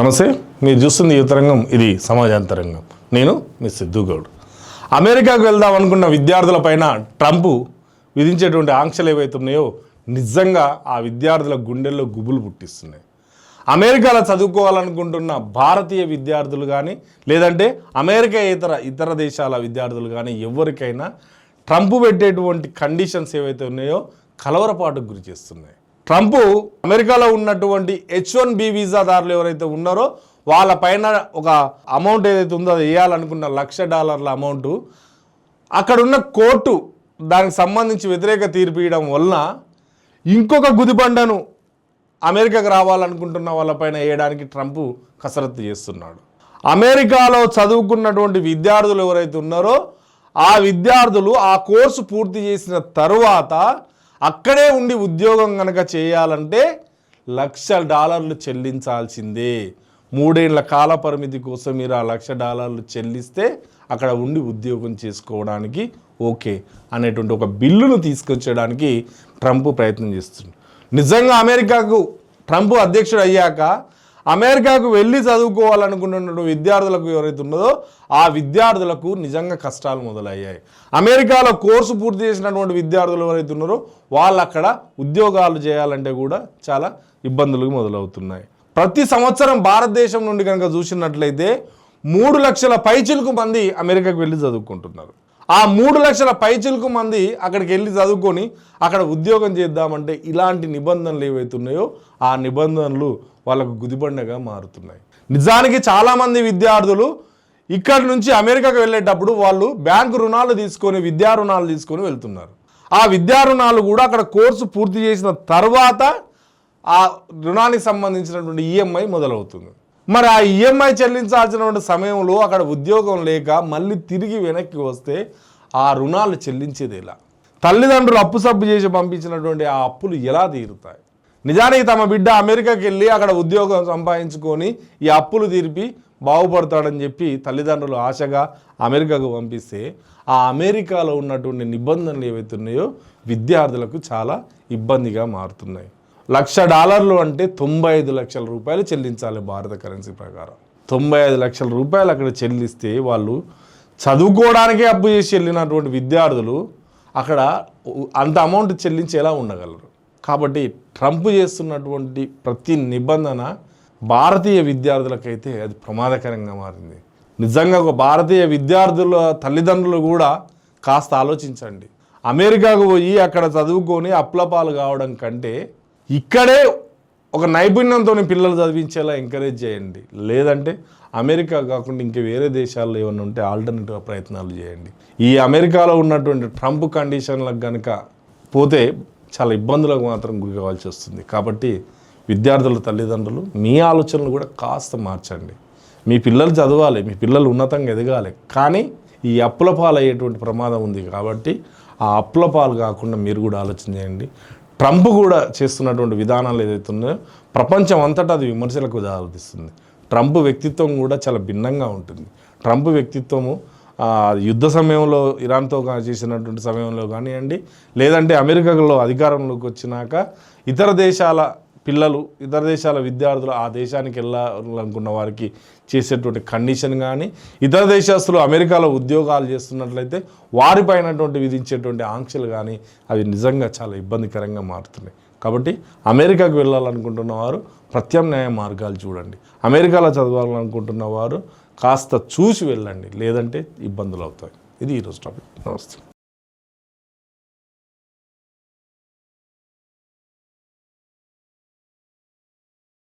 నమస్తే, మీరు చూస్తుంది యువతరంగం, ఇది సమాజాంతరంగం. నేను మీ సిద్ధు గౌడ్. అమెరికాకు వెళ్దాం అనుకున్న విద్యార్థులపైన ట్రంప్ విధించేటువంటి ఆంక్షలు ఏవైతే ఉన్నాయో నిజంగా ఆ విద్యార్థుల గుండెల్లో గుబులు పుట్టిస్తున్నాయి. అమెరికాలో చదువుకోవాలనుకుంటున్న భారతీయ విద్యార్థులు కానీ లేదంటే అమెరికా ఇతర దేశాల విద్యార్థులు కానీ ఎవరికైనా ట్రంప్ పెట్టేటువంటి కండిషన్స్ ఏవైతే ఉన్నాయో కలవరపాటుకు గురి చేస్తున్నాయి. ట్రంప్ అమెరికాలో ఉన్నటువంటి H1B వీసాదారులు ఎవరైతే ఉన్నారో వాళ్ళ పైన ఒక అమౌంట్ ఏదైతే ఉందో అది వేయాలనుకున్న $1,00,000 అమౌంట్ అక్కడున్న కోర్టు దానికి సంబంధించి వ్యతిరేక తీర్పు ఇవ్వడం వలన ఇంకొక గుదిబండను అమెరికాకు రావాలనుకుంటున్న వాళ్ళపైన వేయడానికి ట్రంప్ కసరత్తు చేస్తున్నాడు. అమెరికాలో చదువుకున్నటువంటి విద్యార్థులు ఎవరైతే ఉన్నారో ఆ విద్యార్థులు ఆ కోర్సు పూర్తి చేసిన తరువాత అక్కడే ఉండి ఉద్యోగం కనుక చేయాలంటే $1,00,000 చెల్లించాల్సిందే. 3 ఏళ్ల కాల పరిమితి కోసం మీరు ఆ $1,00,000 చెల్లిస్తే అక్కడ ఉండి ఉద్యోగం చేసుకోవడానికి ఓకే అనేటువంటి ఒక బిల్లును తీసుకొచ్చడానికి ట్రంప్ ప్రయత్నం చేస్తుంది. నిజంగా అమెరికాకు ట్రంప్ అధ్యక్షుడు అయ్యాక అమెరికాకు వెళ్ళి చదువుకోవాలనుకున్న విద్యార్థులకు ఎవరైతే ఉన్నదో ఆ విద్యార్థులకు నిజంగా కష్టాలు మొదలయ్యాయి. అమెరికాలో కోర్సు పూర్తి చేసినటువంటి విద్యార్థులు ఎవరైతే ఉన్నారో వాళ్ళు అక్కడ ఉద్యోగాలు చేయాలంటే కూడా చాలా ఇబ్బందులు మొదలవుతున్నాయి. ప్రతి సంవత్సరం భారతదేశం నుండి కనుక చూసినట్లయితే 3 లక్షల పైచిలుకు మంది అమెరికాకు వెళ్ళి చదువుకుంటున్నారు. ఆ 3 లక్షల పైచిలుకు మంది అక్కడికి వెళ్ళి చదువుకొని అక్కడ ఉద్యోగం చేద్దామంటే ఇలాంటి నిబంధనలు ఏవైతే ఉన్నాయో ఆ నిబంధనలు వాళ్ళకు గుదిబండగా మారుతున్నాయి. నిజానికి చాలామంది విద్యార్థులు ఇక్కడి నుంచి అమెరికాకు వెళ్ళేటప్పుడు వాళ్ళు బ్యాంకు రుణాలు తీసుకొని విద్యా రుణాలు తీసుకొని వెళ్తున్నారు. ఆ విద్యా రుణాలు కూడా అక్కడ కోర్సు పూర్తి చేసిన తర్వాత ఆ రుణానికి సంబంధించినటువంటి ఈఎంఐ మొదలవుతుంది. మరి ఆ ఈఎంఐ చెల్లించాల్సినటువంటి సమయంలో అక్కడ ఉద్యోగం లేక మళ్ళీ తిరిగి వెనక్కి వస్తే ఆ రుణాలు చెల్లించేది ఎలా? తల్లిదండ్రులు అప్పు సబ్బు చేసి పంపించినటువంటి ఆ అప్పులు ఎలా తీరుతాయి? నిజానికి తమ బిడ్డ అమెరికాకి వెళ్ళి అక్కడ ఉద్యోగం సంపాదించుకొని ఈ అప్పులు తీర్పి బాగుపడతాడని చెప్పి తల్లిదండ్రులు ఆశగా అమెరికాకు పంపిస్తే ఆ అమెరికాలో ఉన్నటువంటి నిబంధనలు ఏవైతే ఉన్నాయో విద్యార్థులకు చాలా ఇబ్బందిగా మారుతున్నాయి. $1,00,000 అంటే 95 లక్షల రూపాయలు చెల్లించాలి భారత కరెన్సీ ప్రకారం. 95 లక్షల రూపాయలు అక్కడ చెల్లిస్తే వాళ్ళు చదువుకోవడానికే అప్పు చేసి వెళ్ళినటువంటి విద్యార్థులు అక్కడ అంత అమౌంట్ చెల్లించి ఎలా ఉండగలరు? కాబట్టి ట్రంప్ చేస్తున్నటువంటి ప్రతి నిబంధన భారతీయ విద్యార్థులకైతే అది ప్రమాదకరంగా మారింది. నిజంగా ఒక భారతీయ విద్యార్థుల తల్లిదండ్రులు కూడా కాస్త ఆలోచించండి. అమెరికాకు పోయి అక్కడ చదువుకొని అప్లపాలు కావడం కంటే ఇక్కడే ఒక నైపుణ్యంతో పిల్లలు చదివించేలా ఎంకరేజ్ చేయండి. లేదంటే అమెరికా కాకుండా ఇంకా వేరే దేశాల్లో ఏమైనా ఉంటే ఆల్టర్నేటివ్ ప్రయత్నాలు చేయండి. ఈ అమెరికాలో ఉన్నటువంటి ట్రంప్ కండిషన్లకు కనుక పోతే చాలా ఇబ్బందులకు మాత్రం గురి కావాల్సి వస్తుంది. కాబట్టి విద్యార్థుల తల్లిదండ్రులు మీ ఆలోచనలు కూడా కాస్త మార్చండి. మీ పిల్లలు చదవాలి, మీ పిల్లలు ఉన్నతంగా ఎదగాలి, కానీ ఈ అప్పుల పాలు అయ్యేటువంటి ప్రమాదం ఉంది. కాబట్టి ఆ అప్పుల పాలు కాకుండా మీరు కూడా ఆలోచన చేయండి. ట్రంప్ కూడా చేస్తున్నటువంటి విధానాలు ఏదైతే ఉన్నాయో ప్రపంచం అంతటా అది విమర్శలకు దారితీస్తుంది. ట్రంప్ వ్యక్తిత్వం కూడా చాలా భిన్నంగా ఉంటుంది. ట్రంప్ వ్యక్తిత్వము యుద్ధ సమయంలో ఇరాన్తో చేసినటువంటి సమయంలో కానివ్వండి, లేదంటే అమెరికాలో అధికారంలోకి వచ్చినాక ఇతర దేశాల పిల్లలు, ఇతర దేశాల విద్యార్థులు ఆ దేశానికి వెళ్ళాలనుకున్న వారికి చేసేటువంటి కండిషన్ కానీ, ఇతర దేశస్తులు అమెరికాలో ఉద్యోగాలు చేస్తున్నట్లయితే వారిపైనటువంటి విధించేటువంటి ఆంక్షలు కానీ అవి నిజంగా చాలా ఇబ్బందికరంగా మారుతున్నాయి. కాబట్టి అమెరికాకు వెళ్ళాలనుకుంటున్న వారు ప్రత్యామ్నాయ మార్గాలు చూడండి. అమెరికాలో చదవాలనుకుంటున్న వారు కాస్త చూసి వెళ్ళండి, లేదంటే ఇబ్బందులు అవుతాయి. ఇది ఈరోజు టాపిక్. నమస్తే.